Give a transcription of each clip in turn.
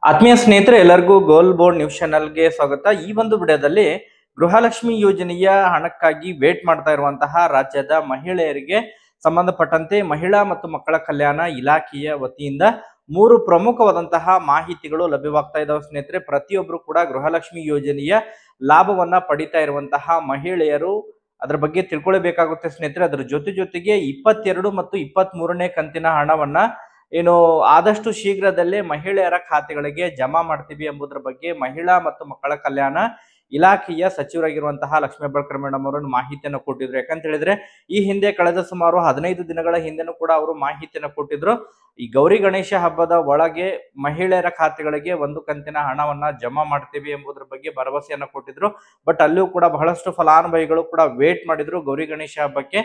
ಆತ್ಮೀಯ ಸ್ನೇಹಿತರೆ, ಎಲ್ಲರಿಗೂ ಗೋಲ್ ಬೋರ್ಡ್ ನ್ಯೂಸ್ ಚಾನೆಲ್ಗೆ ಸ್ವಾಗತ. ಈ ಒಂದು ವಿಡಿಯೋದಲ್ಲಿ ಗೃಹಲಕ್ಷ್ಮಿ ಯೋಜನೆಯ ಹಣಕ್ಕಾಗಿ ವೇಟ್ ಮಾಡ್ತಾ ಇರುವಂತಹ ರಾಜ್ಯದ ಮಹಿಳೆಯರಿಗೆ ಸಂಬಂಧಪಟ್ಟಂತೆ ಮಹಿಳಾ ಮತ್ತು ಮಕ್ಕಳ ಕಲ್ಯಾಣ ಇಲಾಖೆಯ ವತಿಯಿಂದ ಮೂರು ಪ್ರಮುಖವಾದಂತಹ ಮಾಹಿತಿಗಳು ಲಭ್ಯವಾಗ್ತಾ ಇದಾವೆ ಸ್ನೇಹಿತರೆ. ಪ್ರತಿಯೊಬ್ಬರು ಕೂಡ ಗೃಹಲಕ್ಷ್ಮಿ ಯೋಜನೆಯ ಲಾಭವನ್ನ ಪಡಿತಾ ಇರುವಂತಹ ಮಹಿಳೆಯರು ಅದರ ಬಗ್ಗೆ ತಿಳ್ಕೊಳ್ಬೇಕಾಗುತ್ತೆ ಸ್ನೇಹಿತರೆ. ಅದರ ಜೊತೆಗೆ 22 ಮತ್ತು 23ನೇ ಕಂತಿನ ಹಣವನ್ನ ಏನು ಆದಷ್ಟು ಶೀಘ್ರದಲ್ಲೇ ಮಹಿಳೆಯರ ಖಾತೆಗಳಿಗೆ ಜಮಾ ಮಾಡ್ತೀವಿ ಎಂಬುದರ ಬಗ್ಗೆ ಮಹಿಳಾ ಮತ್ತು ಮಕ್ಕಳ ಕಲ್ಯಾಣ ಇಲಾಖೆಯ ಸಚಿವರಾಗಿರುವಂತಹ ಲಕ್ಷ್ಮೀ ಹೆಬ್ಬಾಳ್ಕರ್ ಮೇಡಮ್ ಅವರು ಮಾಹಿತಿಯನ್ನು ಕೊಟ್ಟಿದ್ರು. ಯಾಕಂತ ಹೇಳಿದ್ರೆ ಈ ಹಿಂದೆ ಕಳೆದ ಸುಮಾರು 15 ದಿನಗಳ ಹಿಂದೆನೂ ಕೂಡ ಅವರು ಮಾಹಿತಿಯನ್ನು ಕೊಟ್ಟಿದ್ರು. ಈ ಗೌರಿ ಗಣೇಶ ಹಬ್ಬದ ಒಳಗೆ ಮಹಿಳೆಯರ ಖಾತೆಗಳಿಗೆ ಒಂದು ಕಂತಿನ ಹಣವನ್ನ ಜಮಾ ಮಾಡ್ತೀವಿ ಎಂಬುದರ ಬಗ್ಗೆ ಭರವಸೆಯನ್ನ ಕೊಟ್ಟಿದ್ರು. ಬಟ್ ಅಲ್ಲಿಯೂ ಕೂಡ ಬಹಳಷ್ಟು ಫಲಾನುಭವಿಗಳು ಕೂಡ ವೇಟ್ ಮಾಡಿದ್ರು. ಗೌರಿ ಗಣೇಶ ಹಬ್ಬಕ್ಕೆ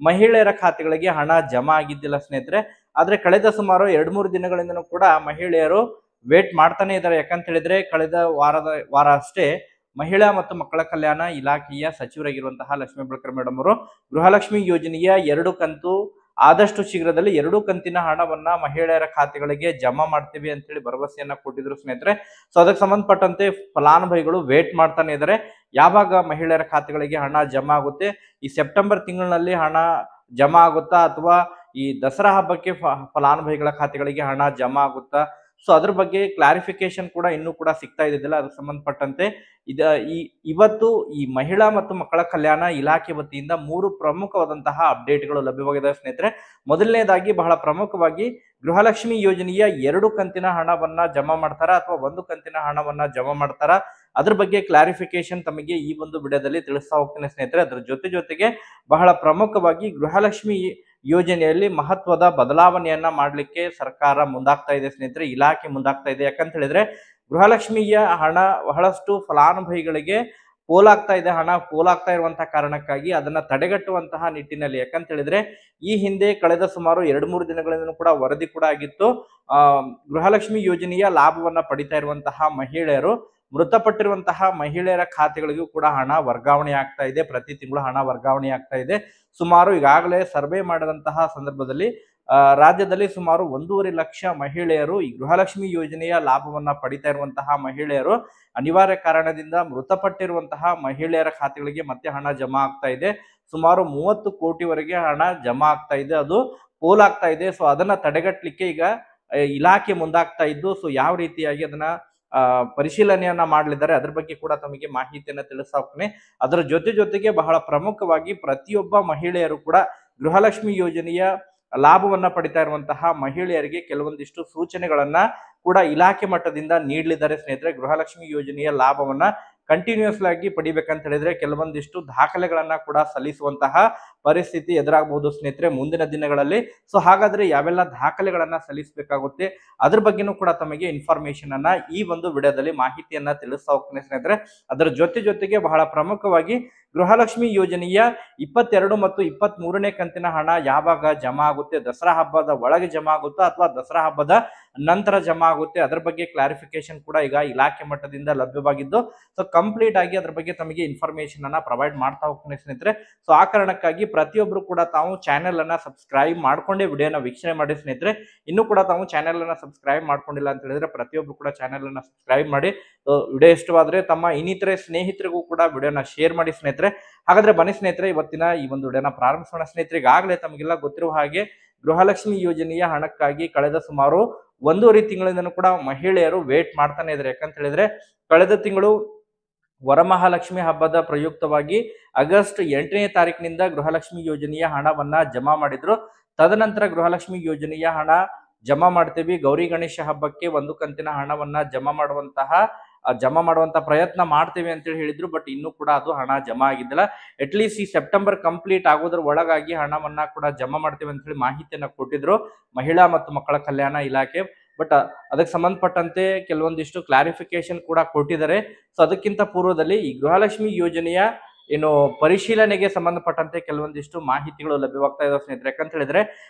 ಮಹಿಳೆಯರ ಖಾತೆಗಳಿಗೆ ಹಣ ಜಮಾ ಆಗಿದ್ದಿಲ್ಲ ಸ್ನೇಹಿತರೆ. ಆದ್ರೆ ಕಳೆದ ಸುಮಾರು 2-3 ದಿನಗಳಿಂದನೂ ಕೂಡ ಮಹಿಳೆಯರು ವೇಟ್ ಮಾಡ್ತಾನೆ ಇದ್ದಾರೆ. ಯಾಕಂತ ಹೇಳಿದ್ರೆ ಕಳೆದ ವಾರ ಅಷ್ಟೇ ಮಹಿಳಾ ಮತ್ತು ಮಕ್ಕಳ ಕಲ್ಯಾಣ ಇಲಾಖೆಯ ಸಚಿವರಾಗಿರುವಂತಹ ಲಕ್ಷ್ಮೀ ಹೆಬ್ಬಾಳ್ಕರ್ ಮೇಡಮ್ ಅವರು ಗೃಹಲಕ್ಷ್ಮಿ ಯೋಜನೆಯ 2 ಕಂತು ಆದಷ್ಟು ಶೀಘ್ರದಲ್ಲಿ 2 ಕಂತಿನ ಹಣವನ್ನ ಮಹಿಳೆಯರ ಖಾತೆಗಳಿಗೆ ಜಮಾ ಮಾಡ್ತೀವಿ ಅಂತ ಹೇಳಿ ಭರವಸೆಯನ್ನ ಕೊಟ್ಟಿದ್ರು ಸ್ನೇಹಿತರೆ. ಸೊ ಅದಕ್ಕೆ ಸಂಬಂಧಪಟ್ಟಂತೆ ಫಲಾನುಭವಿಗಳು ವೇಟ್ ಮಾಡ್ತಾನೆ ಇದ್ದಾರೆ. ಯಾವಾಗ ಮಹಿಳೆಯರ ಖಾತೆಗಳಿಗೆ ಹಣ ಜಮಾ ಆಗುತ್ತೆ, ಈ ಸೆಪ್ಟೆಂಬರ್ ತಿಂಗಳಿನಲ್ಲಿ ಹಣ ಜಮಾ ಆಗುತ್ತಾ ಅಥವಾ ಈ ದಸರಾ ಹಬ್ಬಕ್ಕೆ ಫಲಾನುಭವಿಗಳ ಖಾತೆಗಳಿಗೆ ಹಣ ಜಮಾ ಆಗುತ್ತಾ? ಸೊ ಅದ್ರ ಬಗ್ಗೆ ಕ್ಲಾರಿಫಿಕೇಶನ್ ಕೂಡ ಇನ್ನೂ ಕೂಡ ಸಿಗ್ತಾ ಇದ್ದಿಲ್ಲ. ಅದಕ್ಕೆ ಸಂಬಂಧಪಟ್ಟಂತೆ ಇವತ್ತು ಈ ಮಹಿಳಾ ಮತ್ತು ಮಕ್ಕಳ ಕಲ್ಯಾಣ ಇಲಾಖೆ ವತಿಯಿಂದ 3 ಪ್ರಮುಖವಾದಂತಹ ಅಪ್ಡೇಟ್ಗಳು ಲಭ್ಯವಾಗಿದೆ ಸ್ನೇಹಿತರೆ. ಮೊದಲನೇದಾಗಿ ಬಹಳ ಪ್ರಮುಖವಾಗಿ ಗೃಹಲಕ್ಷ್ಮಿ ಯೋಜನೆಯ 2 ಕಂತಿನ ಹಣವನ್ನ ಜಮಾ ಮಾಡ್ತಾರ ಅಥವಾ 1 ಕಂತಿನ ಹಣವನ್ನ ಜಮಾ ಮಾಡ್ತಾರ, ಅದ್ರ ಬಗ್ಗೆ ಕ್ಲಾರಿಫಿಕೇಶನ್ ತಮಗೆ ಈ ಒಂದು ವಿಡಿಯೋದಲ್ಲಿ ತಿಳಿಸ್ತಾ ಹೋಗ್ತೀನಿ ಸ್ನೇಹಿತರೆ. ಅದ್ರ ಜೊತೆಗೆ ಬಹಳ ಪ್ರಮುಖವಾಗಿ ಗೃಹಲಕ್ಷ್ಮಿ ಯೋಜನೆಯಲ್ಲಿ ಮಹತ್ವದ ಬದಲಾವಣೆಯನ್ನ ಮಾಡ್ಲಿಕ್ಕೆ ಸರ್ಕಾರ ಮುಂದಾಗ್ತಾ ಇದೆ ಸ್ನೇಹಿತರೆ, ಇಲಾಖೆ ಮುಂದಾಗ್ತಾ ಇದೆ. ಯಾಕಂತ ಹೇಳಿದ್ರೆ ಗೃಹಲಕ್ಷ್ಮಿಯ ಹಣ ಬಹಳಷ್ಟು ಫಲಾನುಭವಿಗಳಿಗೆ ಹಣ ಪೋಲಾಗ್ತಾ ಇರುವಂತಹ ಕಾರಣಕ್ಕಾಗಿ ಅದನ್ನ ತಡೆಗಟ್ಟುವಂತಹ ನಿಟ್ಟಿನಲ್ಲಿ, ಯಾಕಂತ ಹೇಳಿದ್ರೆ ಈ ಹಿಂದೆ ಕಳೆದ ಸುಮಾರು 2-3 ದಿನಗಳಿಂದ ಕೂಡ ವರದಿ ಕೂಡ ಆಗಿತ್ತು. ಗೃಹಲಕ್ಷ್ಮಿ ಯೋಜನೆಯ ಲಾಭವನ್ನ ಪಡಿತಾ ಇರುವಂತಹ ಮಹಿಳೆಯರು, ಮೃತಪಟ್ಟಿರುವಂತಹ ಮಹಿಳೆಯರ ಖಾತೆಗಳಿಗೂ ಕೂಡ ಹಣ ವರ್ಗಾವಣೆ ಆಗ್ತಾ ಇದೆ. ಪ್ರತಿ ತಿಂಗಳು ಹಣ ವರ್ಗಾವಣೆ ಆಗ್ತಾ ಇದೆ. ಸುಮಾರು ಈಗಾಗಲೇ ಸರ್ವೆ ಮಾಡಿದಂತಹ ಸಂದರ್ಭದಲ್ಲಿ ರಾಜ್ಯದಲ್ಲಿ ಸುಮಾರು 1.5 ಲಕ್ಷ ಮಹಿಳೆಯರು ಈ ಗೃಹಲಕ್ಷ್ಮಿ ಯೋಜನೆಯ ಲಾಭವನ್ನ ಪಡಿತಾ ಇರುವಂತಹ ಮಹಿಳೆಯರು ಅನಿವಾರ್ಯ ಕಾರಣದಿಂದ ಮೃತಪಟ್ಟಿರುವಂತಹ ಮಹಿಳೆಯರ ಖಾತೆಗಳಿಗೆ ಮತ್ತೆ ಹಣ ಜಮಾ ಆಗ್ತಾ ಇದೆ. ಸುಮಾರು 30 ಕೋಟಿವರೆಗೆ ಹಣ ಜಮಾ ಆಗ್ತಾ ಇದೆ, ಅದು ಪೋಲಾಗ್ತಾ ಇದೆ. ಸೊ ಅದನ್ನ ತಡೆಗಟ್ಟಲಿಕ್ಕೆ ಈಗ ಇಲಾಖೆ ಮುಂದಾಗ್ತಾ ಇದ್ದು, ಸೊ ಯಾವ ರೀತಿಯಾಗಿ ಅದನ್ನ ಪರಿಶೀಲನೆಯನ್ನ ಮಾಡಲಿದ್ದಾರೆ ಅದ್ರ ಬಗ್ಗೆ ಕೂಡ ತಮಗೆ ಮಾಹಿತಿಯನ್ನ ತಿಳಿಸ್ತಾ ಹೋಗ್ತೀನಿ. ಅದರ ಜೊತೆಗೆ ಬಹಳ ಪ್ರಮುಖವಾಗಿ ಪ್ರತಿಯೊಬ್ಬ ಮಹಿಳೆಯರು ಕೂಡ ಗೃಹಲಕ್ಷ್ಮಿ ಯೋಜನೆಯ ಲಾಭವನ್ನ ಪಡಿತಾ ಇರುವಂತಹ ಮಹಿಳೆಯರಿಗೆ ಕೆಲವೊಂದಿಷ್ಟು ಸೂಚನೆಗಳನ್ನ ಕೂಡ ಇಲಾಖೆ ಮಟ್ಟದಿಂದ ನೀಡಲಿದ್ದಾರೆ ಸ್ನೇಹಿತರೆ. ಗೃಹಲಕ್ಷ್ಮಿ ಯೋಜನೆಯ ಲಾಭವನ್ನ ಕಂಟಿನ್ಯೂಸ್ ಆಗಿ ಪಡಿಬೇಕಂತ ಹೇಳಿದ್ರೆ ಕೆಲವೊಂದಿಷ್ಟು ದಾಖಲೆಗಳನ್ನ ಕೂಡ ಸಲ್ಲಿಸುವಂತಹ ಪರಿಸ್ಥಿತಿ ಎದುರಾಗಬಹುದು ಸ್ನೇಹಿತರೆ ಮುಂದಿನ ದಿನಗಳಲ್ಲಿ. ಸೊ ಹಾಗಾದ್ರೆ ಯಾವೆಲ್ಲ ದಾಖಲೆಗಳನ್ನ ಸಲ್ಲಿಸಬೇಕಾಗುತ್ತೆ ಅದ್ರ ಬಗ್ಗೆನೂ ಕೂಡ ತಮಗೆ ಇನ್ಫಾರ್ಮೇಶನ್ ಅನ್ನ ಈ ಒಂದು ವಿಡಿಯೋದಲ್ಲಿ ಮಾಹಿತಿಯನ್ನ ತಿಳಿಸ್ತಾ ಹೋಗ್ತೀನಿ ಸ್ನೇಹಿತರೆ. ಅದರ ಜೊತೆಗೆ ಬಹಳ ಪ್ರಮುಖವಾಗಿ ಗೃಹಲಕ್ಷ್ಮಿ ಯೋಜನೆಯ 22 ಮತ್ತು 23ನೇ ಕಂತಿನ ಹಣ ಯಾವಾಗ ಜಮಾ ಆಗುತ್ತೆ, ದಸರಾ ಹಬ್ಬದ ಒಳಗೆ ಜಮಾ ಆಗುತ್ತಾ ಅಥವಾ ದಸರಾ ಹಬ್ಬದ ನಂತರ ಜಮಾ ಆಗುತ್ತೆ, ಅದರ ಬಗ್ಗೆ ಕ್ಲಾರಿಫಿಕೇಶನ್ ಕೂಡ ಈಗ ಇಲಾಖೆ ಮಟ್ಟದಿಂದ ಲಭ್ಯವಾಗಿದ್ದು, ಸೊ ಕಂಪ್ಲೀಟ್ ಆಗಿ ಅದ್ರ ಬಗ್ಗೆ ತಮಗೆ ಇನ್ಫಾರ್ಮೇಶನ್ ಅನ್ನ ಪ್ರೊವೈಡ್ ಮಾಡ್ತಾ ಹೋಗ್ತೀನಿ ಸ್ನೇಹಿತರೆ. ಸೊ ಆ ಕಾರಣಕ್ಕಾಗಿ ಪ್ರತಿಯೊಬ್ರು ಕೂಡ ತಾವು ಚಾನೆಲ್ ಅನ್ನ ಸಬ್ಸ್ಕ್ರೈಬ್ ಮಾಡ್ಕೊಂಡೇ ವಿಡಿಯೋನ ವೀಕ್ಷಣೆ ಮಾಡಿ ಸ್ನೇಹಿತರೆ. ಇನ್ನು ಕೂಡ ತಾವು ಚಾನೆಲ್ ಅನ್ನ ಸಬ್ಸ್ಕ್ರೈಬ್ ಮಾಡ್ಕೊಂಡಿಲ್ಲ ಅಂತ ಹೇಳಿದ್ರೆ ಪ್ರತಿಯೊಬ್ರು ಕೂಡ ಚಾನೆಲ್ ಅನ್ನ ಸಬ್ಸ್ಕ್ರೈಬ್ ಮಾಡಿ. ವಿಡಿಯೋ ಇಷ್ಟವಾದ್ರೆ ತಮ್ಮ ಇನ್ನಿತರೆ ಸ್ನೇಹಿತರಿಗೂ ಕೂಡ ವಿಡಿಯೋನ ಶೇರ್ ಮಾಡಿ ಸ್ನೇಹಿತರೆ. ಹಾಗಾದ್ರೆ ಬನ್ನಿ ಸ್ನೇಹಿತರೆ, ಇವತ್ತಿನ ಈ ಒಂದು ವಿಡಿಯೋನ ಪ್ರಾರಂಭಿಸೋಣ ಸ್ನೇಹಿತರೆ. ಈಗಾಗಲೇ ತಮಗೆಲ್ಲ ಗೊತ್ತಿರುವ ಹಾಗೆ ಗೃಹಲಕ್ಷ್ಮಿ ಯೋಜನೆಯ ಹಣಕ್ಕಾಗಿ ಕಳೆದ ಸುಮಾರು 1.5 ತಿಂಗಳಿಂದನೂ ಕೂಡ ಮಹಿಳೆಯರು ವೇಟ್ ಮಾಡ್ತಾನೆ ಇದ್ದಾರೆ. ಯಾಕಂತ ಹೇಳಿದ್ರೆ ಕಳೆದ ತಿಂಗಳು ವರಮಹಾಲಕ್ಷ್ಮಿ ಹಬ್ಬದ ಪ್ರಯುಕ್ತವಾಗಿ ಆಗಸ್ಟ್ 8ನೇ ತಾರೀಕಿನಿಂದ ಗೃಹಲಕ್ಷ್ಮಿ ಯೋಜನೆಯ ಹಣವನ್ನ ಜಮಾ ಮಾಡಿದ್ರು. ತದನಂತರ ಗೃಹಲಕ್ಷ್ಮಿ ಯೋಜನೆಯ ಹಣ ಜಮಾ ಮಾಡ್ತೀವಿ, ಗೌರಿ ಗಣೇಶ ಹಬ್ಬಕ್ಕೆ 1 ಕಂತಿನ ಹಣವನ್ನ ಜಮಾ ಮಾಡುವಂತ ಪ್ರಯತ್ನ ಮಾಡ್ತೇವೆ ಅಂತೇಳಿ ಹೇಳಿದ್ರು. ಬಟ್ ಇನ್ನೂ ಕೂಡ ಅದು ಹಣ ಜಮಾ ಆಗಿದ್ದಿಲ್ಲ. ಅಟ್ಲೀಸ್ಟ್ ಈ ಸೆಪ್ಟೆಂಬರ್ ಕಂಪ್ಲೀಟ್ ಆಗೋದ್ರ ಒಳಗಾಗಿ ಹಣವನ್ನ ಕೂಡ ಜಮಾ ಮಾಡ್ತೇವೆ ಅಂತ ಹೇಳಿ ಮಾಹಿತಿಯನ್ನ ಕೊಟ್ಟಿದ್ರು ಮಹಿಳಾ ಮತ್ತು ಮಕ್ಕಳ ಕಲ್ಯಾಣ ಇಲಾಖೆ. ಬಟ್ ಅದಕ್ಕೆ ಸಂಬಂಧಪಟ್ಟಂತೆ ಕೆಲವೊಂದಿಷ್ಟು ಕ್ಲಾರಿಫಿಕೇಶನ್ ಕೂಡ ಕೊಟ್ಟಿದ್ದಾರೆ. ಸೊ ಅದಕ್ಕಿಂತ ಪೂರ್ವದಲ್ಲಿ ಈ ಗೃಹಲಕ್ಷ್ಮಿ ಯೋಜನೆಯ ಏನು ಪರಿಶೀಲನೆಗೆ ಸಂಬಂಧಪಟ್ಟಂತೆ ಕೆಲವೊಂದಿಷ್ಟು ಮಾಹಿತಿಗಳು ಲಭ್ಯವಾಗ್ತಾ ಇದಾವೆ ಸ್ನೇಹಿತರೆ. ಯಾಕಂತ ಹೇಳಿದ್ರೆ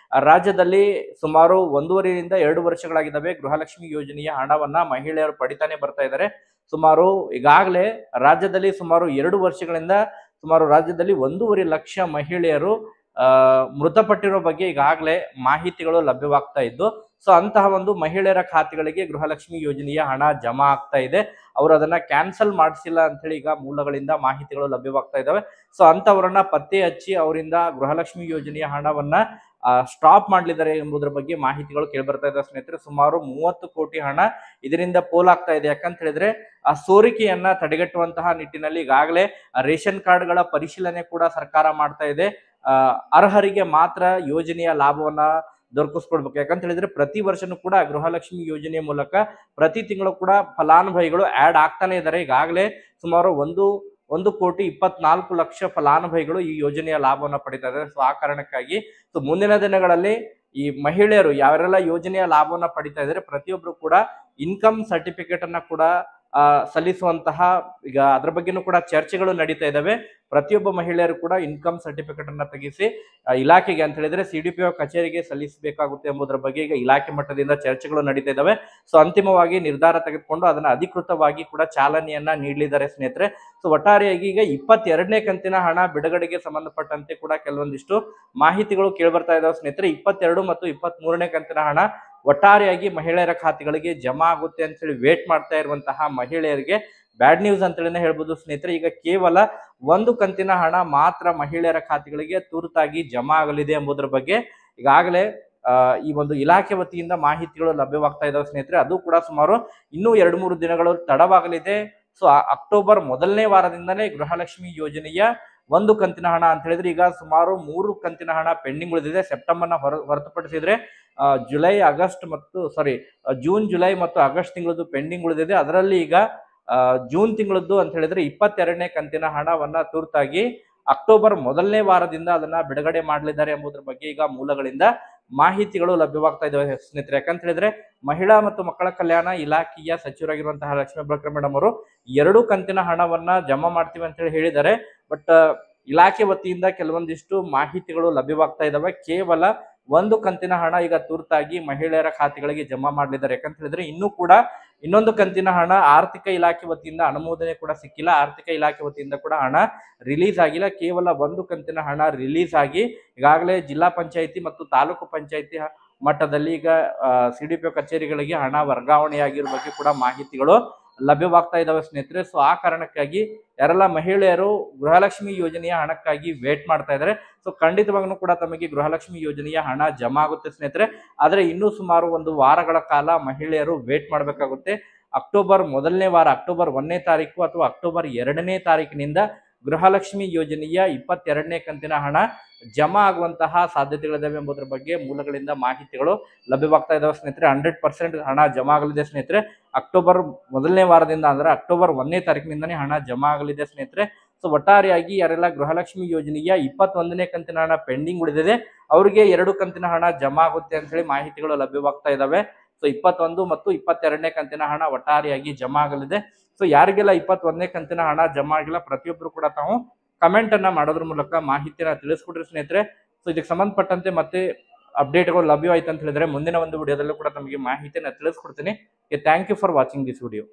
ರಾಜ್ಯದಲ್ಲಿ ಸುಮಾರು 1.5ರಿಂದ 2 ವರ್ಷಗಳಾಗಿದ್ದಾವೆ ಗೃಹಲಕ್ಷ್ಮಿ ಯೋಜನೆಯ ಹಣವನ್ನ ಮಹಿಳೆಯರು ಪಡಿತಾನೆ ಬರ್ತಾ ಇದ್ದಾರೆ. ಸುಮಾರು ಈಗಾಗಲೇ ರಾಜ್ಯದಲ್ಲಿ ಸುಮಾರು 2 ವರ್ಷಗಳಿಂದ ರಾಜ್ಯದಲ್ಲಿ 1.5 ಲಕ್ಷ ಮಹಿಳೆಯರು ಮೃತಪಟ್ಟಿರೋ ಬಗ್ಗೆ ಈಗಾಗಲೇ ಮಾಹಿತಿಗಳು ಲಭ್ಯವಾಗ್ತಾ ಇದ್ದು, ಸೊ ಅಂತಹ ಒಂದು ಮಹಿಳೆಯರ ಖಾತೆಗಳಿಗೆ ಗೃಹಲಕ್ಷ್ಮಿ ಯೋಜನೆಯ ಹಣ ಜಮಾ ಆಗ್ತಾ ಇದೆ. ಅವರು ಅದನ್ನ ಕ್ಯಾನ್ಸಲ್ ಮಾಡಿಸಿಲ್ಲ ಅಂತ ಹೇಳಿ ಈಗ ಮೂಲಗಳಿಂದ ಮಾಹಿತಿಗಳು ಲಭ್ಯವಾಗ್ತಾ ಇದಾವೆ. ಸೊ ಅಂತವರನ್ನ ಪತ್ತೆ ಹಚ್ಚಿ ಅವರಿಂದ ಗೃಹಲಕ್ಷ್ಮಿ ಯೋಜನೆಯ ಹಣವನ್ನ ಸ್ಟಾಪ್ ಮಾಡಲಿದ್ದಾರೆ ಎಂಬುದರ ಬಗ್ಗೆ ಮಾಹಿತಿಗಳು ಕೇಳಿಬರ್ತಾ ಇದೆ ಸ್ನೇಹಿತರೆ. ಸುಮಾರು 30 ಕೋಟಿ ಹಣ ಇದರಿಂದ ಪೋಲಾಗ್ತಾ ಇದೆ. ಯಾಕಂತ ಹೇಳಿದ್ರೆ ಆ ಸೋರಿಕೆಯನ್ನ ತಡೆಗಟ್ಟುವಂತಹ ನಿಟ್ಟಿನಲ್ಲಿ ಈಗಾಗಲೇ ರೇಷನ್ ಕಾರ್ಡ್ಗಳ ಪರಿಶೀಲನೆ ಕೂಡ ಸರ್ಕಾರ ಮಾಡ್ತಾ ಇದೆ. ಅರ್ಹರಿಗೆ ಮಾತ್ರ ಯೋಜನೆಯ ಲಾಭವನ್ನ ದೊರಕಿಸ್ಕೊಡ್ಬೇಕು. ಯಾಕಂತ ಹೇಳಿದ್ರೆ ಪ್ರತಿ ವರ್ಷನೂ ಕೂಡ ಗೃಹಲಕ್ಷ್ಮಿ ಯೋಜನೆಯ ಮೂಲಕ ಪ್ರತಿ ತಿಂಗಳು ಕೂಡ ಫಲಾನುಭವಿಗಳು ಆಡ್ ಆಗ್ತಾನೆ ಇದ್ದಾರೆ. ಈಗಾಗಲೇ ಸುಮಾರು 1,24,00,000 ಫಲಾನುಭವಿಗಳು ಈ ಯೋಜನೆಯ ಲಾಭವನ್ನು ಪಡಿತಾ ಇದ್ದಾರೆ. ಸೊ ಆ ಕಾರಣಕ್ಕಾಗಿ ಸೊ ಮುಂದಿನ ದಿನಗಳಲ್ಲಿ ಈ ಮಹಿಳೆಯರು ಯಾರೆಲ್ಲ ಯೋಜನೆಯ ಲಾಭವನ್ನ ಪಡಿತಾ ಇದ್ದಾರೆ ಪ್ರತಿಯೊಬ್ರು ಕೂಡ ಇನ್ಕಮ್ ಸರ್ಟಿಫಿಕೇಟ್ ಅನ್ನ ಕೂಡ ಸಲ್ಲಿಸುವಂತಹ ಈಗ ಅದ್ರ ಬಗ್ಗೆನೂ ಕೂಡ ಚರ್ಚೆಗಳು ನಡೀತಾ ಇದಾವೆ. ಪ್ರತಿಯೊಬ್ಬ ಮಹಿಳೆಯರು ಕೂಡ ಇನ್ಕಮ್ ಸರ್ಟಿಫಿಕೇಟ್ ಅನ್ನ ತೆಗಿಸಿ ಇಲಾಖೆಗೆ ಅಂತ ಹೇಳಿದ್ರೆ ಸಿಡಿಪಿಒ ಕಚೇರಿಗೆ ಸಲ್ಲಿಸಬೇಕಾಗುತ್ತೆ ಎಂಬುದರ ಬಗ್ಗೆ ಈಗ ಇಲಾಖೆ ಮಟ್ಟದಿಂದ ಚರ್ಚೆಗಳು ನಡೀತಾ ಇದಾವೆ. ಸೊ ಅಂತಿಮವಾಗಿ ನಿರ್ಧಾರ ತೆಗೆದುಕೊಂಡು ಅದನ್ನ ಅಧಿಕೃತವಾಗಿ ಕೂಡ ಚಾಲನೆಯನ್ನ ನೀಡಲಿದ್ದಾರೆ ಸ್ನೇಹಿತರೆ. ಸೊ ಒಟ್ಟಾರೆಯಾಗಿ ಈಗ 22ನೇ ಕಂತಿನ ಹಣ ಬಿಡುಗಡೆಗೆ ಸಂಬಂಧಪಟ್ಟಂತೆ ಕೂಡ ಕೆಲವೊಂದಿಷ್ಟು ಮಾಹಿತಿಗಳು ಕೇಳಿಬರ್ತಾ ಇದಾವೆ ಸ್ನೇಹಿತರೆ. 22 ಮತ್ತು 23ನೇ ಕಂತಿನ ಹಣ ಒಟ್ಟಾರೆಯಾಗಿ ಮಹಿಳೆಯರ ಖಾತೆಗಳಿಗೆ ಜಮಾ ಆಗುತ್ತೆ ಅಂತ ಹೇಳಿ ವೇಟ್ ಮಾಡ್ತಾ ಇರುವಂತಹ ಮಹಿಳೆಯರಿಗೆ ಬ್ಯಾಡ್ ನ್ಯೂಸ್ ಅಂತ ಹೇಳಿನೇ ಹೇಳ್ಬೋದು ಸ್ನೇಹಿತರೆ. ಈಗ ಕೇವಲ ಒಂದು ಕಂತಿನ ಹಣ ಮಾತ್ರ ಮಹಿಳೆಯರ ಖಾತೆಗಳಿಗೆ ತುರ್ತಾಗಿ ಜಮಾ ಆಗಲಿದೆ ಎಂಬುದರ ಬಗ್ಗೆ ಈಗಾಗಲೇ ಈ ಒಂದು ಇಲಾಖೆ ವತಿಯಿಂದ ಮಾಹಿತಿಗಳು ಲಭ್ಯವಾಗ್ತಾ ಇದಾವೆ ಸ್ನೇಹಿತರೆ. ಅದು ಕೂಡ ಸುಮಾರು ಇನ್ನೂ 2-3 ದಿನಗಳು ತಡವಾಗಲಿದೆ. ಸೊ ಅಕ್ಟೋಬರ್ ಮೊದಲನೇ ವಾರದಿಂದನೇ ಗೃಹಲಕ್ಷ್ಮಿ ಯೋಜನೆಯ ಒಂದು ಕಂತಿನ ಹಣ ಅಂತ ಹೇಳಿದ್ರೆ ಈಗ ಸುಮಾರು 3 ಕಂತಿನ ಹಣ ಪೆಂಡಿಂಗ್ ಉಳಿದಿದೆ. ಸೆಪ್ಟೆಂಬರ್ನ ಹೊರತುಪಡಿಸಿದ್ರೆ ಜೂನ್ ಜುಲೈ ಮತ್ತು ಆಗಸ್ಟ್ ತಿಂಗಳದ್ದು ಪೆಂಡಿಂಗ್ ಉಳಿದಿದೆ. ಅದರಲ್ಲಿ ಈಗ ಜೂನ್ ತಿಂಗಳದ್ದು ಅಂತ ಹೇಳಿದ್ರೆ 22ನೇ ಕಂತಿನ ಹಣವನ್ನ ತುರ್ತಾಗಿ ಅಕ್ಟೋಬರ್ ಮೊದಲನೇ ವಾರದಿಂದ ಅದನ್ನ ಬಿಡುಗಡೆ ಮಾಡಲಿದ್ದಾರೆ ಎಂಬುದರ ಬಗ್ಗೆ ಈಗ ಮೂಲಗಳಿಂದ ಮಾಹಿತಿಗಳು ಲಭ್ಯವಾಗ್ತಾ ಇದಾವೆ ಸ್ನೇಹಿತರೆ. ಯಾಕಂತ ಹೇಳಿದ್ರೆ ಮಹಿಳಾ ಮತ್ತು ಮಕ್ಕಳ ಕಲ್ಯಾಣ ಇಲಾಖೆಯ ಸಚಿವರಾಗಿರುವಂತಹ ಲಕ್ಷ್ಮೀ ಹೆಬ್ಬಾಳ್ಕರ್ ಮೇಡಮ್ ಅವರು 2 ಕಂತಿನ ಹಣವನ್ನ ಜಮಾ ಮಾಡ್ತೀವಿ ಅಂತ ಹೇಳಿ ಹೇಳಿದ್ದಾರೆ. ಬಟ್ ಇಲಾಖೆ ವತಿಯಿಂದ ಕೆಲವೊಂದಿಷ್ಟು ಮಾಹಿತಿಗಳು ಲಭ್ಯವಾಗ್ತಾ ಇದಾವೆ. ಕೇವಲ ಒಂದು ಕಂತಿನ ಹಣ ಈಗ ತುರ್ತಾಗಿ ಮಹಿಳೆಯರ ಖಾತೆಗಳಿಗೆ ಜಮಾ ಮಾಡಲಿದ್ದಾರೆ. ಯಾಕಂತ ಹೇಳಿದ್ರೆ ಇನ್ನೂ ಕೂಡ ಇನ್ನೊಂದು ಕಂತಿನ ಹಣ ಆರ್ಥಿಕ ಇಲಾಖೆ ವತಿಯಿಂದ ಅನುಮೋದನೆ ಕೂಡ ಸಿಕ್ಕಿಲ್ಲ. ಆರ್ಥಿಕ ಇಲಾಖೆ ವತಿಯಿಂದ ಕೂಡ ಹಣ ರಿಲೀಸ್ ಆಗಿಲ್ಲ. ಕೇವಲ ಒಂದು ಕಂತಿನ ಹಣ ರಿಲೀಸ್ ಆಗಿ ಈಗಾಗಲೇ ಜಿಲ್ಲಾ ಪಂಚಾಯಿತಿ ಮತ್ತು ತಾಲೂಕು ಪಂಚಾಯಿತಿ ಮಟ್ಟದಲ್ಲಿ ಈಗ ಸಿಡಿಪಿಒ ಕಚೇರಿಗಳಿಗೆ ಹಣ ವರ್ಗಾವಣೆಯಾಗಿರುವ ಬಗ್ಗೆ ಕೂಡ ಮಾಹಿತಿಗಳು ಲಭ್ಯವಾಗ್ತಾ ಇದಾವೆ ಸ್ನೇಹಿತರೆ. ಸೊ ಆ ಕಾರಣಕ್ಕಾಗಿ ಯಾರೆಲ್ಲ ಮಹಿಳೆಯರು ಗೃಹಲಕ್ಷ್ಮಿ ಯೋಜನೆಯ ಹಣಕ್ಕಾಗಿ ವೇಟ್ ಮಾಡ್ತಾ ಇದ್ದಾರೆ, ಸೊ ಖಂಡಿತವಾಗ್ಲೂ ಕೂಡ ತಮಗೆ ಗೃಹಲಕ್ಷ್ಮಿ ಯೋಜನೆಯ ಹಣ ಜಮಾ ಆಗುತ್ತೆ ಸ್ನೇಹಿತರೆ. ಆದ್ರೆ ಇನ್ನೂ ಸುಮಾರು 1 ವಾರಗಳ ಕಾಲ ಮಹಿಳೆಯರು ವೇಟ್ ಮಾಡಬೇಕಾಗುತ್ತೆ. ಅಕ್ಟೋಬರ್ ಮೊದಲನೇ ವಾರ, ಅಕ್ಟೋಬರ್ 1ನೇ ತಾರೀಕು ಅಥವಾ ಅಕ್ಟೋಬರ್ 2ನೇ ತಾರೀಕಿನಿಂದ ಗೃಹಲಕ್ಷ್ಮಿ ಯೋಜನೆಯ 22ನೇ ಕಂತಿನ ಹಣ ಜಮಾ ಆಗುವಂತಹ ಸಾಧ್ಯತೆಗಳಿದಾವೆ ಎಂಬುದರ ಬಗ್ಗೆ ಮೂಲಗಳಿಂದ ಮಾಹಿತಿಗಳು ಲಭ್ಯವಾಗ್ತಾ ಇದಾವೆ ಸ್ನೇಹಿತರೆ. 100% ಹಣ ಜಮಾ ಆಗಲಿದೆ ಸ್ನೇಹಿತರೆ. ಅಕ್ಟೋಬರ್ ಮೊದಲನೇ ವಾರದಿಂದ ಅಂದ್ರೆ ಅಕ್ಟೋಬರ್ 1ನೇ ತಾರೀಕಿನಿಂದನೇ ಹಣ ಜಮಾ ಆಗಲಿದೆ ಸ್ನೇಹಿತರೆ. ಸೊ ಒಟ್ಟಾರೆಯಾಗಿ ಯಾರೆಲ್ಲ ಗೃಹಲಕ್ಷ್ಮಿ ಯೋಜನೆಯ 21ನೇ ಕಂತಿನ ಹಣ ಪೆಂಡಿಂಗ್ ಉಳಿದಿದೆ ಅವರಿಗೆ 2 ಕಂತಿನ ಹಣ ಜಮಾ ಆಗುತ್ತೆ ಅಂತ ಹೇಳಿ ಮಾಹಿತಿಗಳು ಲಭ್ಯವಾಗ್ತಾ ಇದಾವೆ. ಸೊ 21 ಮತ್ತು 22ನೇ ಕಂತಿನ ಹಣ ಒಟ್ಟಾರೆಯಾಗಿ ಜಮಾ ಆಗಲಿದೆ. ಸೊ ಯಾರಿಗೆಲ್ಲ 21ನೇ ಕಂತಿನ ಹಣ ಜಮಾ ಆಗಿಲ್ಲ ಪ್ರತಿಯೊಬ್ಬರು ಕೂಡ ತಾವು ಕಮೆಂಟ್ ಅನ್ನ ಮಾಡೋದ್ರ ಮೂಲಕ ಮಾಹಿತಿನ ತಿಳಿಸ್ಕೊಡ್ರಿ ಸ್ನೇಹಿತರೆ. ಸೊ ಇದಕ್ಕೆ ಸಂಬಂಧಪಟ್ಟಂತೆ ಮತ್ತೆ ಅಪ್ಡೇಟ್ಗಳು ಲಭ್ಯವಾಯ್ತು ಅಂತ ಹೇಳಿದ್ರೆ ಮುಂದಿನ ಒಂದು ವಿಡಿಯೋದಲ್ಲೂ ಕೂಡ ತಮಗೆ ಮಾಹಿತಿನ ತಿಳಿಸ್ಕೊಡ್ತೀನಿ. Thank you for watching this video.